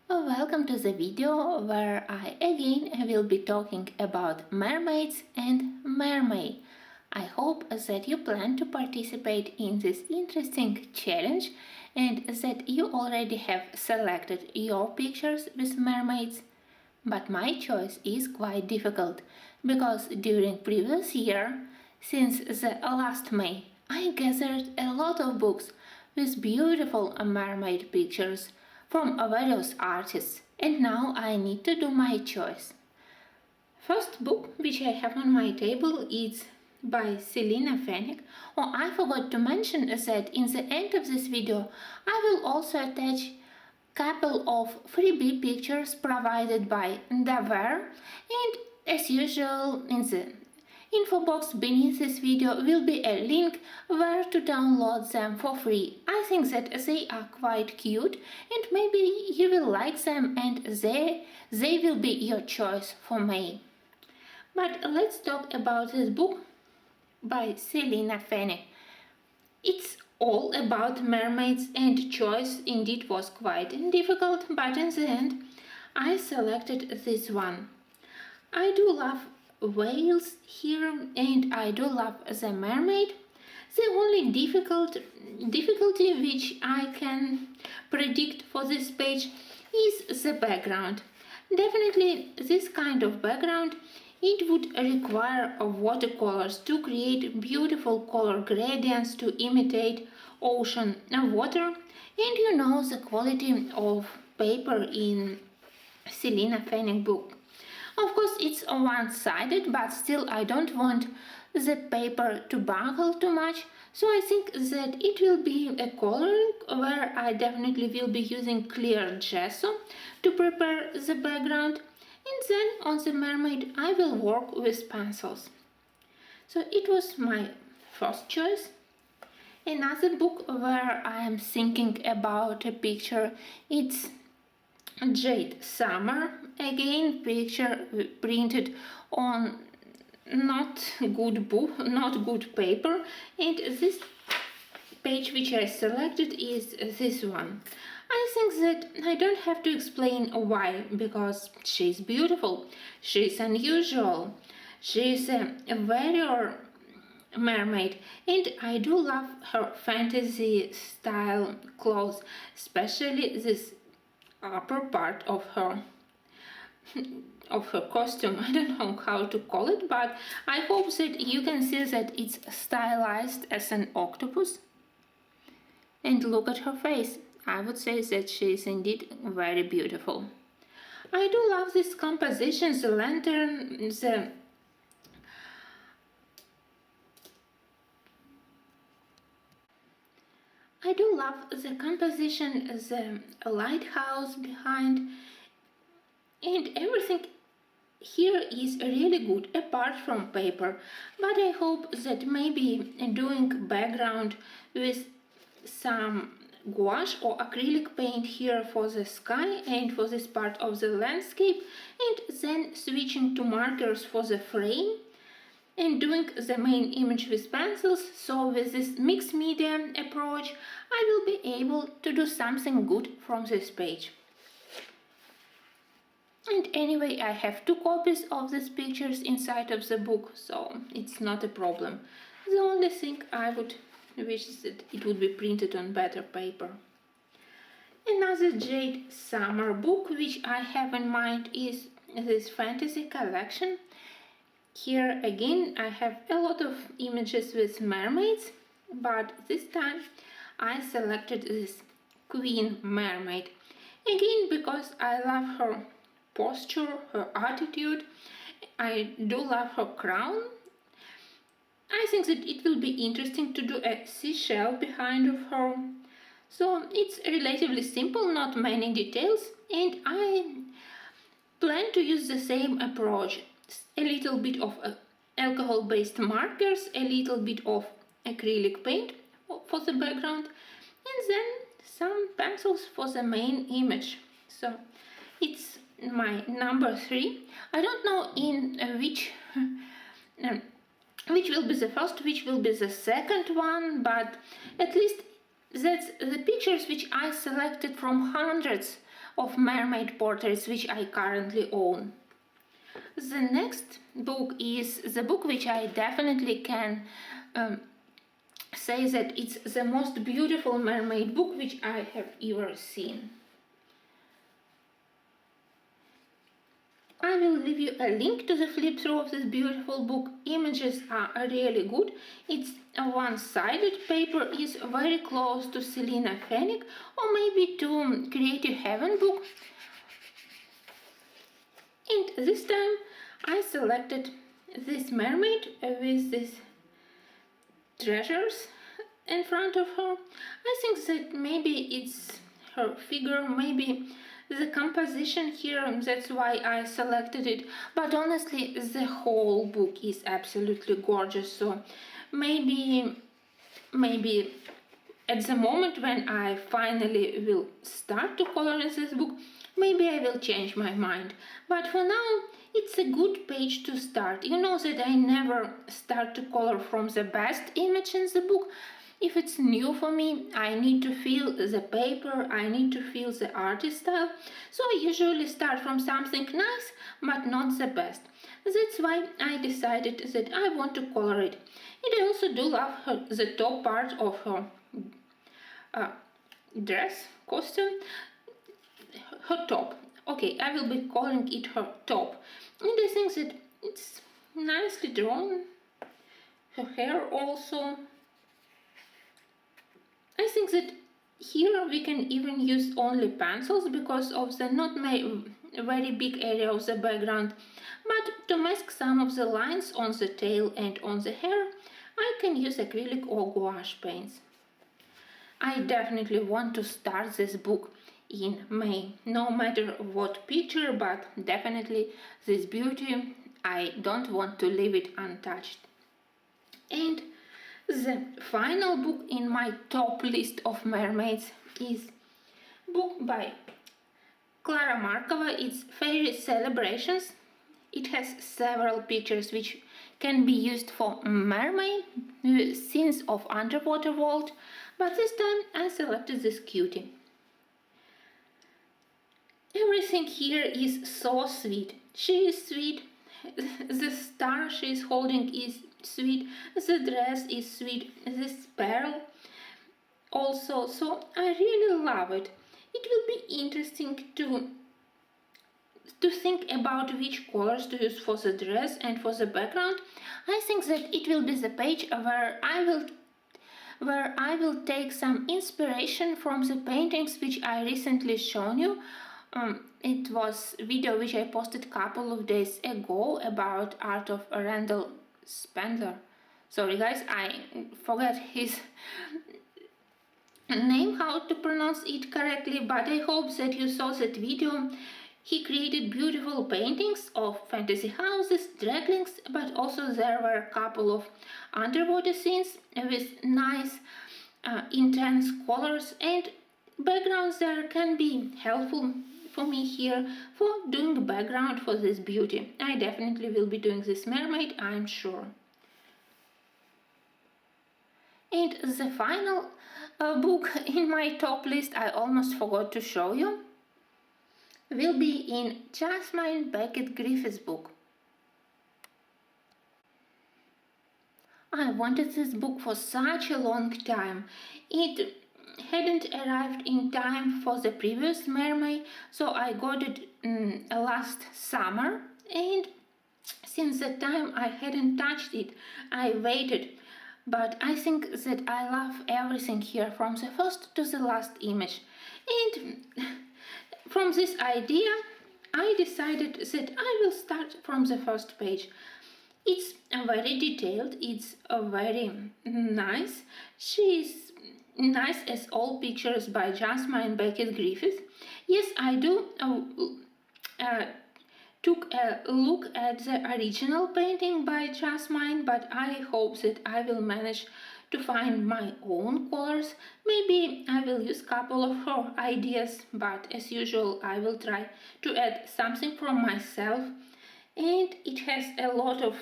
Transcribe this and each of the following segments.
Welcome to the video where I again will be talking about mermaids and mermaid. I hope that you plan to participate in this interesting challenge and that you already have selected your pictures with mermaids. But my choice is quite difficult because during previous year, since the last May, I gathered a lot of books with beautiful mermaid pictures from various artists, and now I need to do my choice. First book which I have on my table is by Selena Fennec. Oh, I forgot to mention that in the end of this video I will also attach couple of freebie pictures provided by Livre, and as usual in the info box beneath this video will be a link where to download them for free. I think that they are quite cute and maybe you will like them and they will be your choice for May. But let's talk about this book by Selena Fennec. It's all about mermaids and choice indeed was quite difficult, but in the end I selected this one. I do love whales here and I do love the mermaid. The only difficulty which I can predict for this page is the background. Definitely this kind of background, it would require watercolors to create beautiful color gradients to imitate ocean water, and you know the quality of paper in Selena Fennec book. Of course it's one-sided, but still I don't want the paper to buckle too much, so I think that it will be a coloring where I definitely will be using clear gesso to prepare the background, and then on the mermaid I will work with pencils. So it was my first choice. Another book where I am thinking about a picture, it's Jade Summer, again picture printed on not good paper, and this page which I selected is this one. I think that I don't have to explain why, because she's beautiful, she's unusual, she's a very mermaid, and I do love her fantasy style clothes, especially this upper part of her costume. I don't know how to call it, but I hope that you can see that it's stylized as an octopus. And look at her face. I would say that she is indeed very beautiful. I do love this composition, the lantern, I do love the composition, the lighthouse behind, and everything here is really good apart from paper. But I hope that maybe doing background with some gouache or acrylic paint here for the sky and for this part of the landscape, and then switching to markers for the frame and doing the main image with pencils. So with this mixed media approach I will be able to do something good from this page. And anyway, I have 2 copies of these pictures inside of the book, so it's not a problem. The only thing I would wish is that it would be printed on better paper. Another Jade Summer book which I have in mind is this fantasy collection. Here again I have a lot of images with mermaids, but this time I selected this Queen Mermaid. Again because I love her posture, her attitude, I do love her crown. I think that it will be interesting to do a seashell behind of her. So it's relatively simple, not many details, and I plan to use the same approach. A little bit of alcohol-based markers, a little bit of acrylic paint for the background, and then some pencils for the main image. So it's my number 3. I don't know in which will be the first, which will be the second one, but at least that's the pictures which I selected from hundreds of mermaid portraits which I currently own. The next book is the book which I definitely can say that it's the most beautiful mermaid book which I have ever seen. I will leave you a link to the flip through of this beautiful book. Images are really good. It's a one-sided paper, is very close to Selena Fennec or maybe to Creative Heaven book. And this time I selected this mermaid with these treasures in front of her. I think that maybe it's her figure, maybe the composition here, that's why I selected it. But honestly, the whole book is absolutely gorgeous. So maybe at the moment when I finally will start to color in this book, maybe I will change my mind. But for now, it's a good page to start. You know that I never start to color from the best image in the book. If it's new for me, I need to feel the paper, I need to feel the artist style. So I usually start from something nice, but not the best. That's why I decided that I want to color it. And I also do love the top part of her dress, costume, her top. Okay, I will be calling it her top. And I think that it's nicely drawn. Her hair also. I think that here we can even use only pencils because of the not very big area of the background. But to mask some of the lines on the tail and on the hair, I can use acrylic or gouache paints. I definitely want to start this book in May. No matter what picture, but definitely this beauty, I don't want to leave it untouched. And the final book in my top list of mermaids is a book by Clara Markova. It's Fairy Celebrations. It has several pictures which can be used for mermaid scenes of underwater world, but this time I selected this cutie. Everything here is so sweet. She is sweet. The star she is holding is sweet. The dress is sweet. This pearl also. So I really love it. It will be interesting to think about which colors to use for the dress and for the background. I think that it will be the page where I will take some inspiration from the paintings which I recently shown you. It was a video which I posted a couple of days ago about art of Randall Spandler. Sorry guys, I forgot his name, how to pronounce it correctly, but I hope that you saw that video. He created beautiful paintings of fantasy houses, draglings, but also there were a couple of underwater scenes with nice intense colors, and backgrounds there can be helpful for me here for doing background for this beauty. I definitely will be doing this mermaid, I'm sure. And the final book in my top list, I almost forgot to show you, will be in Jasmine Becket-Griffith's book. I wanted this book for such a long time. It hadn't arrived in time for the previous mermaid, so I got it last summer, and since that time I hadn't touched it. I waited, but I think that I love everything here from the first to the last image. And from this idea I decided that I will start from the first page. It's very detailed, it's very nice. She is nice as all pictures by Jasmine Becket-Griffith. Yes, I do took a look at the original painting by Jasmine, but I hope that I will manage to find my own colors. Maybe I will use a couple of her ideas, but as usual I will try to add something from myself. And it has a lot of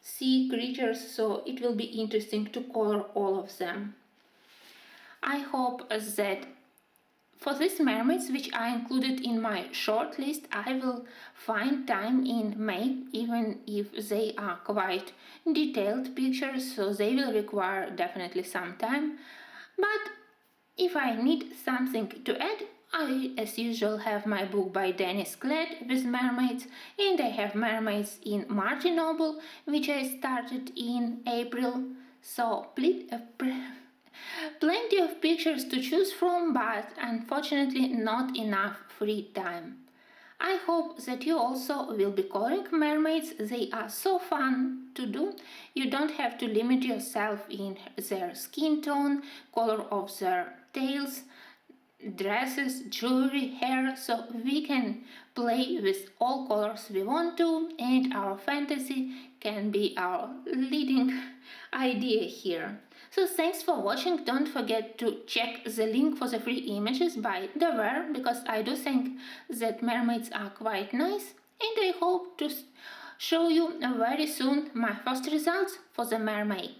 sea creatures, so it will be interesting to color all of them. I hope that for these mermaids, which I included in my short list, I will find time in May, even if they are quite detailed pictures, so they will require definitely some time. But if I need something to add, I, as usual, have my book by Dennis Klett with mermaids, and I have mermaids in Martin Noble, which I started in April. So plenty of pictures to choose from, but unfortunately not enough free time. I hope that you also will be coloring mermaids. They are so fun to do. You don't have to limit yourself in their skin tone, color of their tails, dresses, jewelry, hair, so we can play with all colors we want to, and our fantasy can be our leading idea here. So thanks for watching. Don't forget to check the link for the free images by Livre, because I do think that mermaids are quite nice, and I hope to show you very soon my first results for the mermaid.